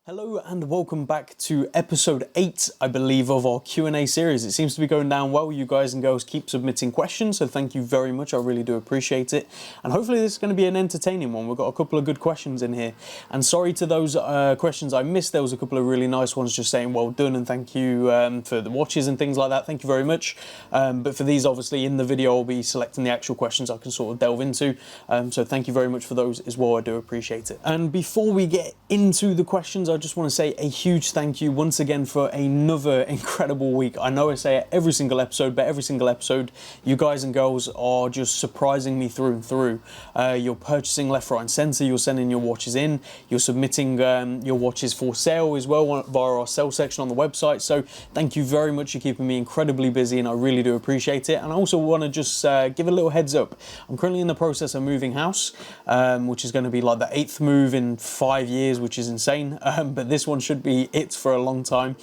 Hello and welcome back to episode 8, I believe, of our Q&A series. It seems to be going down well. You guys and girls keep submitting questions, so thank you very much. I really do appreciate it. And hopefully this is going to be an entertaining one. We've got a couple of good questions in here. And sorry to those questions I missed. There was a couple of really nice ones just saying well done and thank you for the watches and things like that. Thank you very much. But for these, obviously, in the video, I'll be selecting the actual questions I can sort of delve into. So thank you very much for those as well. I do appreciate it. And before we get into the questions, I just want to say a huge thank you once again for another incredible week. I know I say it every single episode, but every single episode, you guys and girls are just surprising me through and through. You're purchasing left, right and centre, you're sending your watches in, you're submitting your watches for sale as well via our sell section on the website. So thank you very much. You're keeping me incredibly busy and I really do appreciate it. And I also want to just give a little heads up. I'm currently in the process of moving house, which is going to be like the 8th move in 5 years, which is insane. But this one should be it for a long time.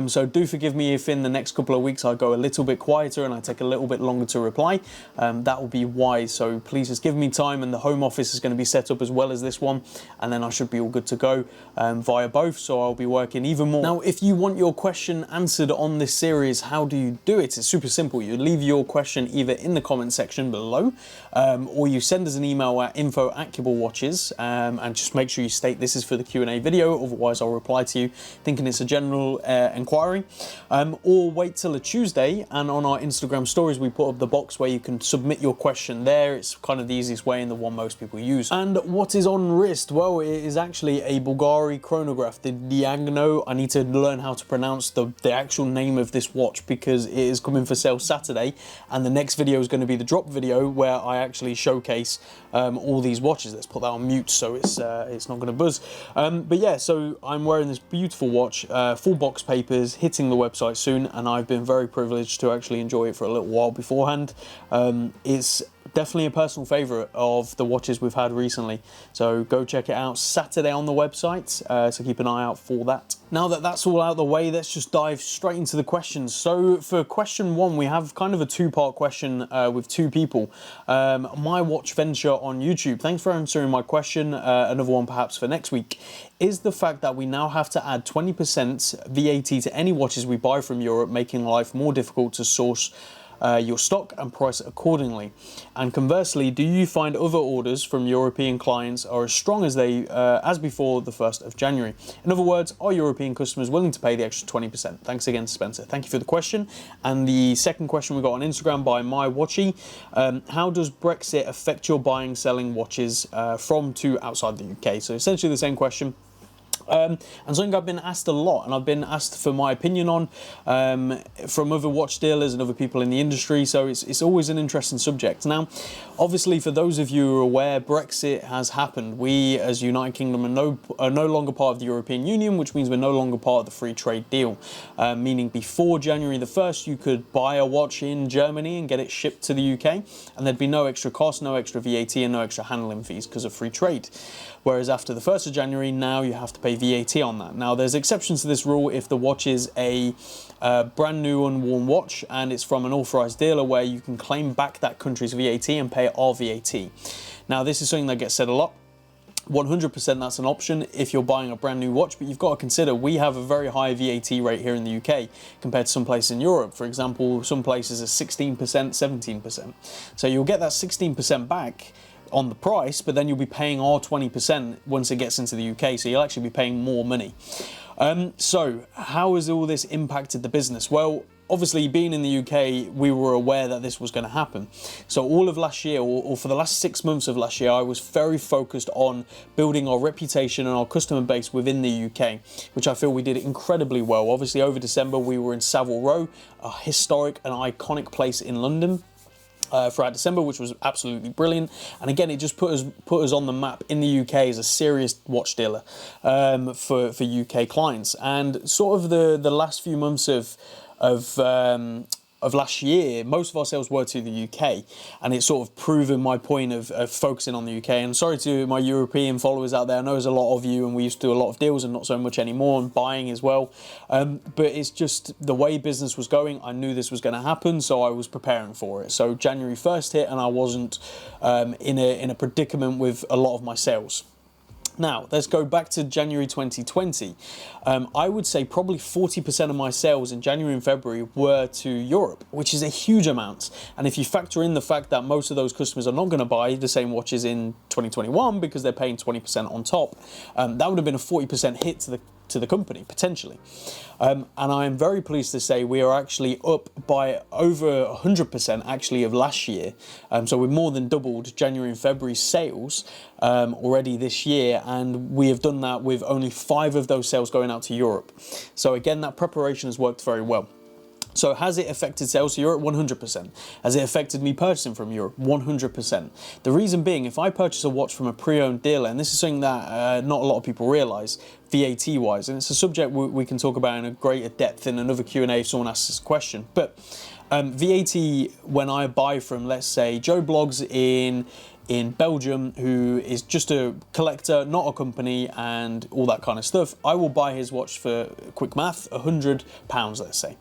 So do forgive me if in the next couple of weeks I go a little bit quieter and I take a little bit longer to reply. That will be why. So please just give me time, and the home office is going to be set up as well as this one, and then I should be all good to go via both. So I'll be working even more. Now, if you want your question answered on this series, how do you do it? It's super simple. You leave your question either in the comment section below, or you send us an email at info@KibbleWatches, and just make sure you state this is for the Q&A video, otherwise I'll reply to you thinking it's a general inquiry, or wait till a Tuesday, and on our Instagram stories we put up the box where you can submit your question there. It's kind of the easiest way and the one most people use. And what is on wrist? Well, it is actually a Bulgari chronograph, the Diagno. I need to learn how to pronounce the actual name of this watch because it is coming for sale Saturday, and the next video is going to be the drop video where I actually showcase all these watches. Let's put that on mute so it's not going to buzz. But yeah, so I'm wearing this beautiful watch, full box papers, hitting the website soon, and I've been very privileged to actually enjoy it for a little while beforehand. It's definitely a personal favourite of the watches we've had recently, so go check it out Saturday on the website, so keep an eye out for that. Now that that's all out of the way, let's just dive straight into the questions. So for question 1, we have kind of a two-part question with two people. My Watch Venture on YouTube, thanks for answering my question. Another one perhaps for next week. Is the fact that we now have to add 20% VAT to any watches we buy from Europe making life more difficult to source your stock and price accordingly? And conversely, do you find other orders from European clients are as strong as they as before the 1st of January? In other words, are European customers willing to pay the extra 20%? Thanks again, Spencer. Thank you for the question. And the second question we got on Instagram by My Watchy. How does Brexit affect your buying, selling watches from to outside the UK? So essentially the same question. And something I've been asked a lot, and I've been asked for my opinion on from other watch dealers and other people in the industry, so it's always an interesting subject. Now, obviously, for those of you who are aware, Brexit has happened. We, as United Kingdom, are no longer part of the European Union, which means we're no longer part of the free trade deal, meaning before January the 1st, you could buy a watch in Germany and get it shipped to the UK, and there'd be no extra cost, no extra VAT, and no extra handling fees because of free trade. Whereas after the 1st of January, now you have to pay VAT on that. Now, there's exceptions to this rule if the watch is a brand new unworn watch and it's from an authorised dealer where you can claim back that country's VAT and pay our VAT. Now, this is something that gets said a lot. 100% that's an option if you're buying a brand new watch, but you've got to consider we have a very high VAT rate here in the UK compared to some places in Europe. For example, some places are 16%, 17%. So you'll get that 16% back on the price, but then you'll be paying our 20% once it gets into the UK, so you'll actually be paying more money. So how has all this impacted the business? Well, obviously, being in the UK, we were aware that this was going to happen. So all of last year, or for the last 6 months of last year, I was very focused on building our reputation and our customer base within the UK, which I feel we did incredibly well. Obviously, over December, we were in Savile Row, a historic and iconic place in London. Throughout December, which was absolutely brilliant, and again, it just put us on the map in the UK as a serious watch dealer for UK clients. And sort of the last few months of last year, most of our sales were to the UK, and it's sort of proven my point of focusing on the UK. And sorry to my European followers out there, I know there's a lot of you and we used to do a lot of deals and not so much anymore, and buying as well, but it's just the way business was going. I knew this was going to happen, so I was preparing for it. So January 1st hit and I wasn't in a predicament with a lot of my sales. Now, let's go back to January 2020. I would say probably 40% of my sales in January and February were to Europe, which is a huge amount. And if you factor in the fact that most of those customers are not going to buy the same watches in 2021 because they're paying 20% on top, that would have been a 40% hit to the company, potentially. And I am very pleased to say we are actually up by over 100% actually of last year. So we've more than doubled January and February sales already this year, and we have done that with only 5 of those sales going out to Europe. So again, that preparation has worked very well. So has it affected sales to Europe? 100%. Has it affected me purchasing from Europe? 100%. The reason being, if I purchase a watch from a pre-owned dealer, and this is something that not a lot of people realise, VAT-wise, and it's a subject we can talk about in a greater depth in another Q&A if someone asks this question, but VAT, when I buy from, let's say, Joe Bloggs in Belgium, who is just a collector, not a company, and all that kind of stuff, I will buy his watch for, quick math, £100, let's say.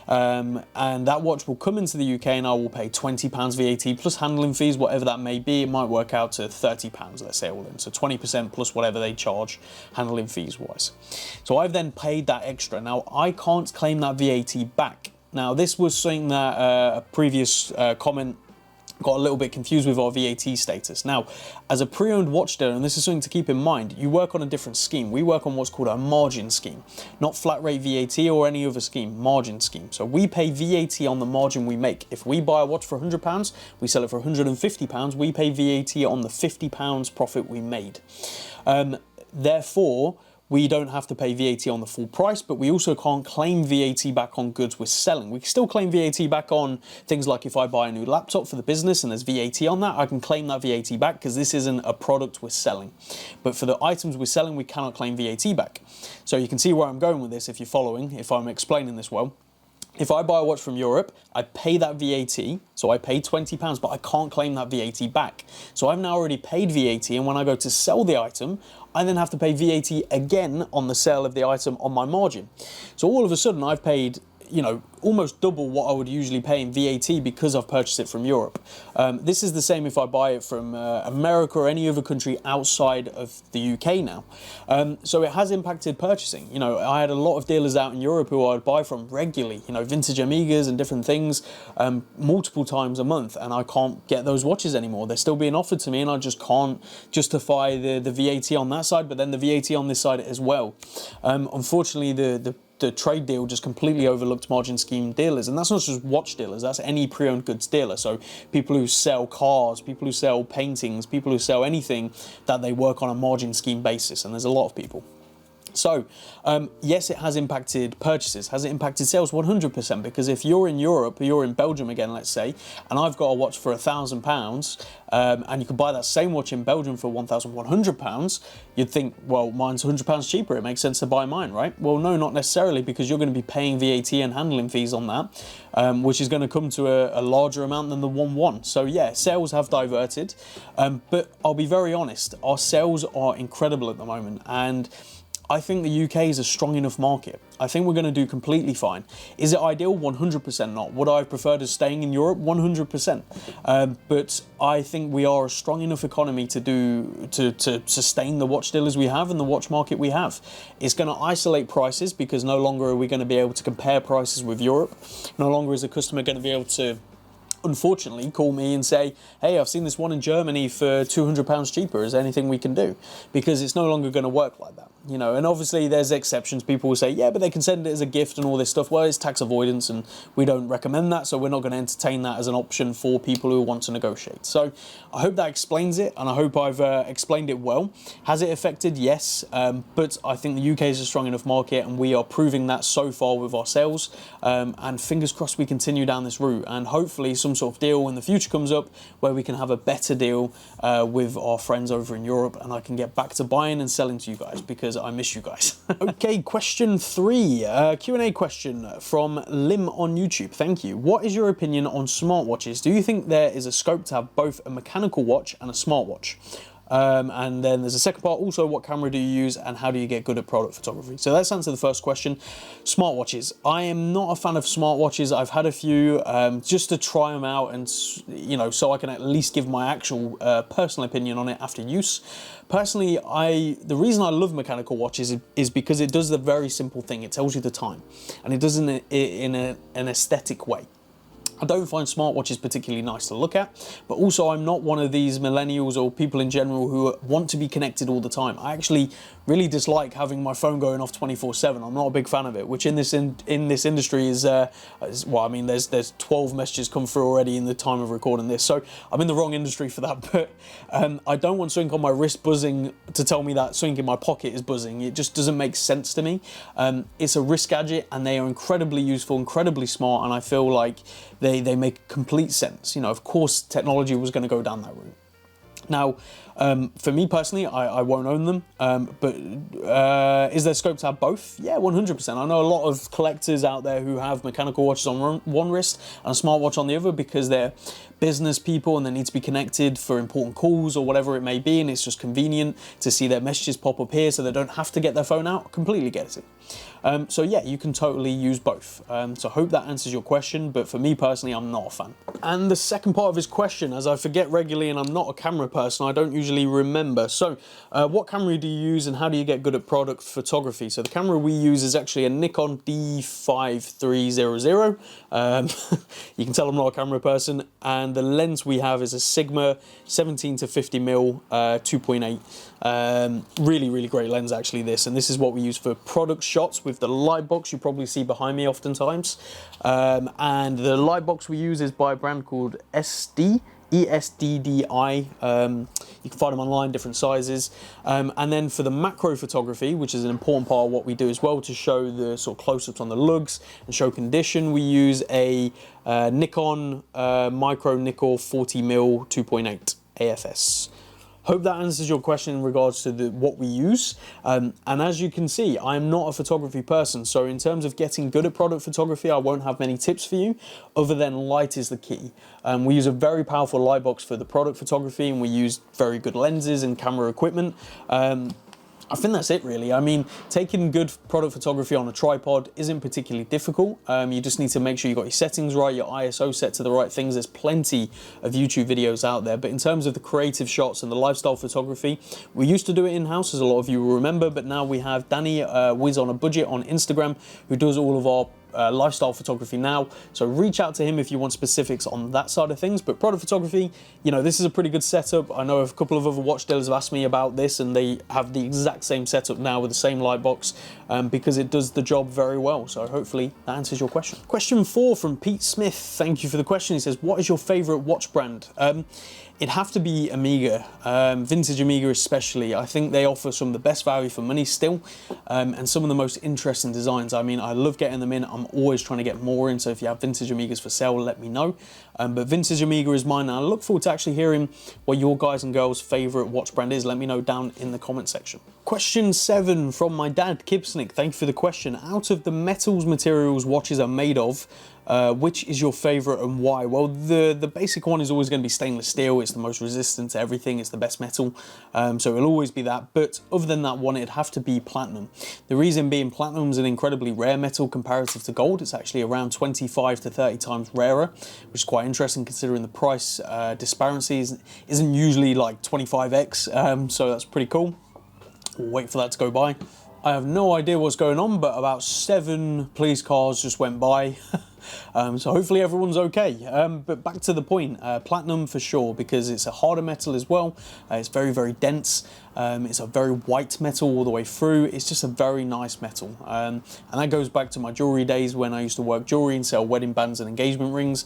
And that watch will come into the UK and I will pay £20 VAT plus handling fees, whatever that may be. It might work out to £30, let's say, all in. So 20% plus whatever they charge handling fees wise. So I've then paid that extra. Now, I can't claim that VAT back. Now, this was something that a previous comment got a little bit confused with our VAT status. Now, as a pre-owned watch dealer, and this is something to keep in mind, you work on a different scheme. We work on what's called a margin scheme, not flat rate VAT or any other scheme, margin scheme. So we pay VAT on the margin we make. If we buy a watch for £100, we sell it for £150, we pay VAT on the £50 profit we made. Therefore, we don't have to pay VAT on the full price, but we also can't claim VAT back on goods we're selling. We can still claim VAT back on things like if I buy a new laptop for the business and there's VAT on that, I can claim that VAT back because this isn't a product we're selling. But for the items we're selling, we cannot claim VAT back. So you can see where I'm going with this if you're following, if I'm explaining this well. If I buy a watch from Europe, I pay that VAT, so I pay £20, but I can't claim that VAT back. So I've now already paid VAT, and when I go to sell the item, I then have to pay VAT again on the sale of the item on my margin. So all of a sudden, I've paid, you know, almost double what I would usually pay in VAT because I've purchased it from Europe. This is the same if I buy it from America or any other country outside of the UK now. So it has impacted purchasing. You know, I had a lot of dealers out in Europe who I'd buy from regularly, you know, vintage Amigas and different things, multiple times a month, and I can't get those watches anymore. They're still being offered to me and I just can't justify the VAT on that side, but then the VAT on this side as well. Unfortunately, the trade deal just completely overlooked margin scheme dealers, and that's not just watch dealers, that's any pre-owned goods dealer. So people who sell cars, people who sell paintings, people who sell anything that they work on a margin scheme basis, and there's a lot of people. So, yes, it has impacted purchases. Has it impacted sales? 100%, because if you're in Europe, you're in Belgium again, let's say, and I've got a watch for £1,000, and you can buy that same watch in Belgium for £1,100, you'd think, well, mine's £100 cheaper. It makes sense to buy mine, right? Well, no, not necessarily, because you're going to be paying VAT and handling fees on that, which is going to come to a larger amount than the 1-1. So, yeah, sales have diverted, but I'll be very honest, our sales are incredible at the moment, and I think the UK is a strong enough market. I think we're going to do completely fine. Is it ideal? 100% not. Would I have preferred us staying in Europe? 100%. But I think we are a strong enough economy to sustain the watch dealers we have and the watch market we have. It's going to isolate prices because no longer are we going to be able to compare prices with Europe. No longer is a customer going to be able to, unfortunately, call me and say, hey, I've seen this one in Germany for £200 cheaper. Is there anything we can do? Because it's no longer going to work like that, you know. And obviously there's exceptions. People will say, yeah, but they can send it as a gift and all this stuff. Well, it's tax avoidance and we don't recommend that, so we're not going to entertain that as an option for people who want to negotiate. So I hope that explains it, and I hope I've explained it well. Has it affected? Yes, but I think the UK is a strong enough market, and we are proving that so far with our sales, and fingers crossed we continue down this route, and hopefully some sort of deal in the future comes up where we can have a better deal with our friends over in Europe, and I can get back to buying and selling to you guys because I miss you guys. Okay, question 3, Q&A question from Lim on YouTube. Thank you. What is your opinion on smartwatches? Do you think there is a scope to have both a mechanical watch and a smartwatch? And then there's a second part, also what camera do you use and how do you get good at product photography? So let's answer the first question. Smartwatches. I am not a fan of smartwatches. I've had a few just to try them out and, you know, so I can at least give my actual personal opinion on it after use. Personally, the reason I love mechanical watches is because it does the very simple thing. It tells you the time, and it does it in an aesthetic way. I don't find smartwatches particularly nice to look at, but also I'm not one of these millennials or people in general who want to be connected all the time. I actually really dislike having my phone going off 24/7. I'm not a big fan of it, which in this industry is well, I mean, there's 12 messages come through already in the time of recording this, so I'm in the wrong industry for that. But I don't want something on my wrist buzzing to tell me that something in my pocket is buzzing. It just doesn't make sense to me. It's a wrist gadget, and they are incredibly useful, incredibly smart, and I feel like they make complete sense. You know, of course, technology was going to go down that route. Now, for me personally, I won't own them, but is there scope to have both? Yeah, 100%. I know a lot of collectors out there who have mechanical watches on one wrist and a smartwatch on the other because they're business people and they need to be connected for important calls or whatever it may be, and it's just convenient to see their messages pop up here so they don't have to get their phone out. Completely get it. So yeah, you can totally use both. So I hope that answers your question, but for me personally, I'm not a fan. And the second part of his question, as I forget regularly and I'm not a camera person, I don't usually remember. So what camera do you use and how do you get good at product photography? So the camera we use is actually a Nikon D5300. You can tell I'm not a camera person. And the lens we have is a Sigma 17 to 50mm 2.8. Really, really great lens actually this, and this is what we use for product shots with the light box you probably see behind me oftentimes. And the light box we use is by a brand called ESDDI. You can find them online, different sizes. And then for the macro photography, which is an important part of what we do as well to show the sort of close-ups on the lugs and show condition, we use a Nikon micro nickel 40mm 2.8 AFS. Hope that answers your question in regards to what we use. And as you can see, I'm not a photography person. So in terms of getting good at product photography, I won't have many tips for you other than light is the key. We use a very powerful light box for the product photography, and we use very good lenses and camera equipment. I think that's it really. I mean, taking good product photography on a tripod isn't particularly difficult. You just need to make sure you got your settings right, your ISO set to the right things. There's plenty of YouTube videos out there. But in terms of the creative shots and the lifestyle photography, we used to do it in-house, as a lot of you will remember, but now we have Danny Wiz on a Budget on Instagram, who does all of our lifestyle photography now, so reach out to him if you want specifics on that side of things. But product photography, you know, this is a pretty good setup. I know a couple of other watch dealers have asked me about this, and they have the exact same setup now with the same light box because it does the job very well. So hopefully that answers your question. Question 4 from Pete Smith. Thank you for the question. He says, what is your favorite watch brand? It'd have to be Omega, vintage Omega especially. I think they offer some of the best value for money still, and some of the most interesting designs. I mean, I love getting them in. I'm always trying to get more in, so if you have vintage Omegas for sale, let me know. But vintage Omega is mine, and I look forward to actually hearing what your guys and girls' favourite watch brand is. Let me know down in the comment section. Question 7 from my dad, Kibsnick. Thank you for the question. Out of the metals materials watches are made of, which is your favourite and why? Well, the basic one is always going to be stainless steel. It's the most resistant to everything. It's the best metal, so it'll always be that. But other than that one, it'd have to be platinum. The reason being, platinum is an incredibly rare metal comparative to gold. It's actually around 25 to 30 times rarer, which is quite interesting considering the price disparity isn't usually like 25x, so that's pretty cool. We'll wait for that to go by. I have no idea what's going on, but about 7 police cars just went by. So hopefully everyone's okay. But back to the point, platinum for sure, because it's a harder metal as well. It's very, very dense. It's a very white metal all the way through. It's just a very nice metal. And that goes back to my jewelry days when I used to work jewelry and sell wedding bands and engagement rings.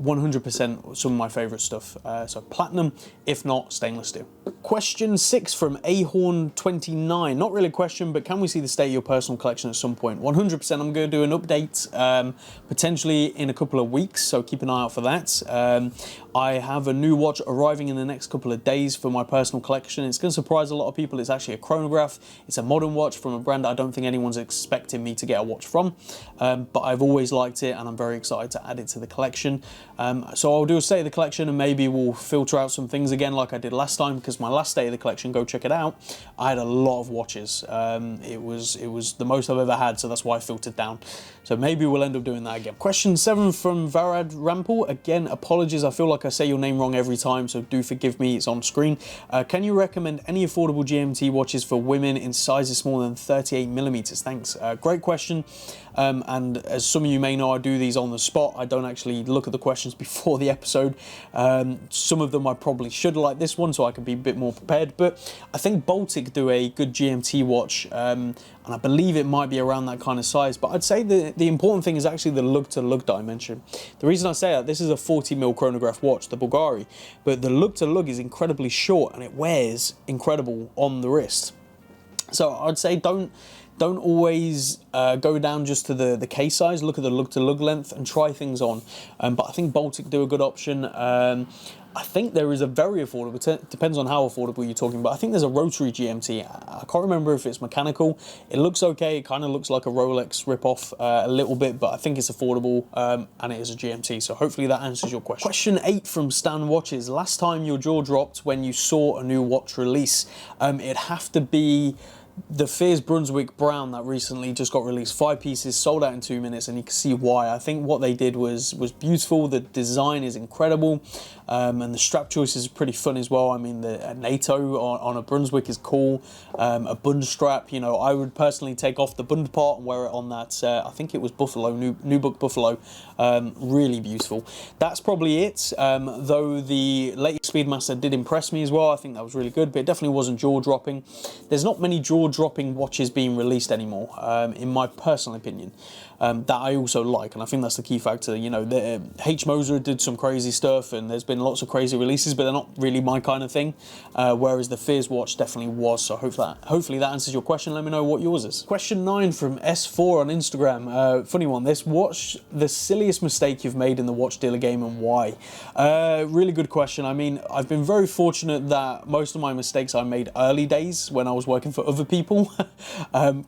100% some of my favorite stuff. So platinum, if not stainless steel. Question 6 from Ahorn29. Not really a question, but can we see the state of your personal collection at some point? 100%. I'm going to do an update potentially in a couple of weeks, so keep an eye out for that. I have a new watch arriving in the next couple of days for my personal collection. It's going to surprise a lot of people. It's actually a chronograph. It's a modern watch from a brand I don't think anyone's expecting me to get a watch from, but I've always liked it and I'm very excited to add it to the collection. So I'll do a state of the collection, and maybe we'll filter out some things again like I did last time, because my last state of the collection, go check it out, I had a lot of watches. It was the most I've ever had, so that's why I filtered down. So maybe we'll end up doing that again. Question 7 from Varad Rampal. Again, apologies, I feel like I say your name wrong every time, so do forgive me, it's on screen. Can you recommend any affordable GMT watches for women in sizes smaller than 38mm? Thanks. Great question. And as some of you may know, I do these on the spot. I don't actually look at the questions before the episode. Some of them I probably should, like this one, so I can be a bit more prepared. But I think Baltic do a good GMT watch, and I believe it might be around that kind of size. But I'd say the important thing is actually the lug-to-lug dimension. The reason I say that, this is a 40mm chronograph watch, the Bulgari, but the lug-to-lug is incredibly short and it wears incredible on the wrist. So I'd say don't always go down just to the case size. Look at the lug-to-lug length and try things on. But I think Baltic do a good option. I think there is a very affordable, depends on how affordable you're talking, but I think there's a rotary GMT. I can't remember if it's mechanical. It looks okay. It kind of looks like a Rolex ripoff a little bit, but I think it's affordable, and it is a GMT. So hopefully that answers your question. Question 8 from Stan Watches. Last time your jaw dropped when you saw a new watch release. It'd have to be the Fears Brunswick Brown that recently just got released. 5 pieces, sold out in 2 minutes, and you can see why. I think what they did was beautiful. The design is incredible, and the strap choice is pretty fun as well. I mean, the NATO on a Brunswick is cool. A Bund strap, you know, I would personally take off the Bund part and wear it on that, I think it was Buffalo, Nubuck Buffalo. Really beautiful. That's probably it, though the latest Speedmaster did impress me as well. I think that was really good, but it definitely wasn't jaw-dropping. There's not many jaw-dropping watches being released anymore, in my personal opinion, that I also like, and I think that's the key factor. You know, the H. Moser did some crazy stuff, and there's been lots of crazy releases, but they're not really my kind of thing, whereas the Fears watch definitely was. So hopefully that answers your question. Let me know what yours is. Question 9 from S4 on Instagram. Funny one this. What's the silliest mistake you've made in the watch dealer game, and why? Really good question. I mean, I've been very fortunate that most of my mistakes I made early days when I was working for other people.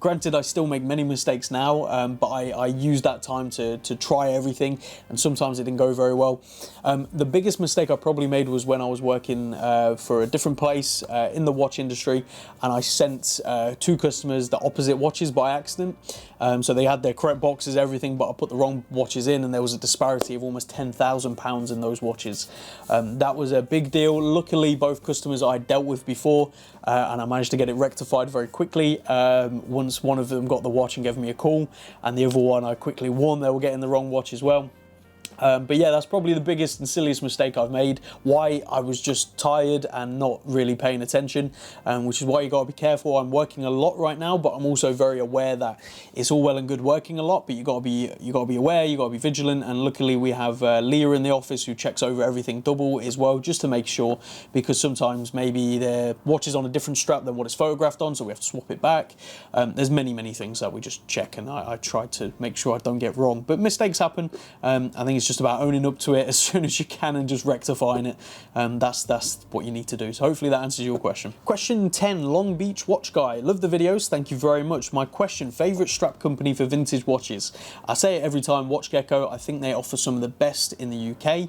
Granted, I still make many mistakes now, but I used that time to try everything, and sometimes it didn't go very well. The biggest mistake I probably made was when I was working for a different place in the watch industry, and I sent 2 customers the opposite watches by accident. So they had their correct boxes, everything, but I put the wrong watches in, and there was a disparity of almost £10,000 in those watches. That was a big deal. Luckily, both customers I dealt with before, and I managed to get it rectified very quickly. Once one of them got the watch and gave me a call, and the other one I quickly warned they were getting the wrong watch as well. But yeah, that's probably the biggest and silliest mistake I've made. Why? I was just tired and not really paying attention, which is why you gotta be careful. I'm working a lot right now, but I'm also very aware that it's all well and good working a lot, but you gotta be aware, you gotta be vigilant. And luckily we have Leah in the office who checks over everything double as well, just to make sure, because sometimes maybe the watch is on a different strap than what it's photographed on, so we have to swap it back. There's many things that we just check, and I try to make sure I don't get wrong. But mistakes happen. I think it's just about owning up to it as soon as you can and just rectifying it. That's what you need to do. So hopefully that answers your question. Question 10, Long Beach Watch Guy. Love the videos, thank you very much. My question, favourite strap company for vintage watches? I say it every time, WatchGecko. I think they offer some of the best in the UK.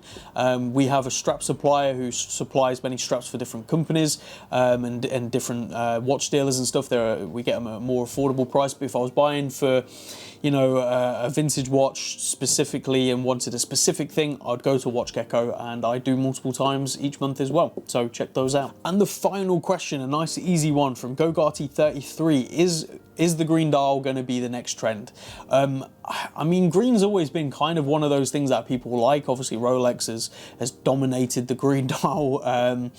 We have a strap supplier who supplies many straps for different companies, and different watch dealers and stuff. We get them at a more affordable price, but if I was buying for, you know, a vintage watch specifically and wanted a specific thing, I'd go to WatchGecko, and I do multiple times each month as well, so check those out. And the final question, a nice easy one from Gogati33, is the green dial going to be the next trend? I mean, green's always been kind of one of those things that people like. Obviously Rolex has dominated the green dial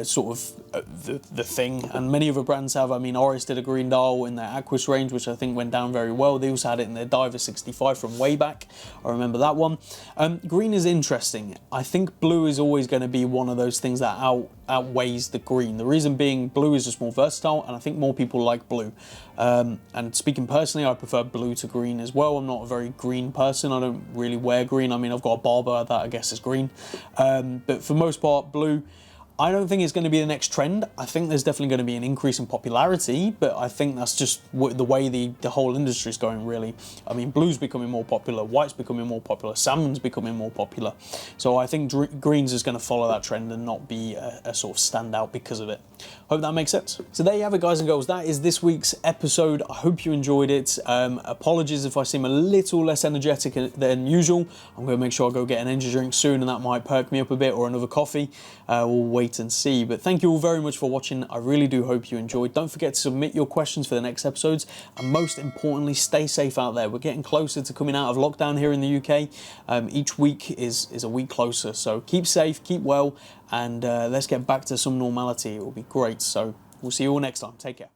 sort of the thing, and many other brands have. I mean, Oris did a green dial in their Aquis range, which I think went down very well. They also had it in their Diver 65 from way back. I remember that one. Green is interesting. I think blue is always going to be one of those things that outweighs the green. The reason being, blue is just more versatile, and I think more people like blue. And speaking personally, I prefer blue to green as well. I'm not a very green person. I don't really wear green. I mean, I've got a Barber that I guess is green. But for the most part, blue. I don't think it's going to be the next trend. I think there's definitely going to be an increase in popularity, but I think that's just the way the whole industry is going, really. I mean, blue's becoming more popular, white's becoming more popular, salmon's becoming more popular. So I think greens is going to follow that trend and not be a sort of standout because of it. Hope that makes sense. So there you have it, guys and girls. That is this week's episode. I hope you enjoyed it. Apologies if I seem a little less energetic than usual. I'm going to make sure I go get an energy drink soon, and that might perk me up a bit, or another coffee. We'll wait and see. But thank you all very much for watching. I really do hope you enjoyed. Don't forget to submit your questions for the next episodes, and most importantly, stay safe out there. We're getting closer to coming out of lockdown here in the UK. Each week is a week closer, so keep safe, keep well, and let's get back to some normality. It will be great. So we'll see you all next time. Take care.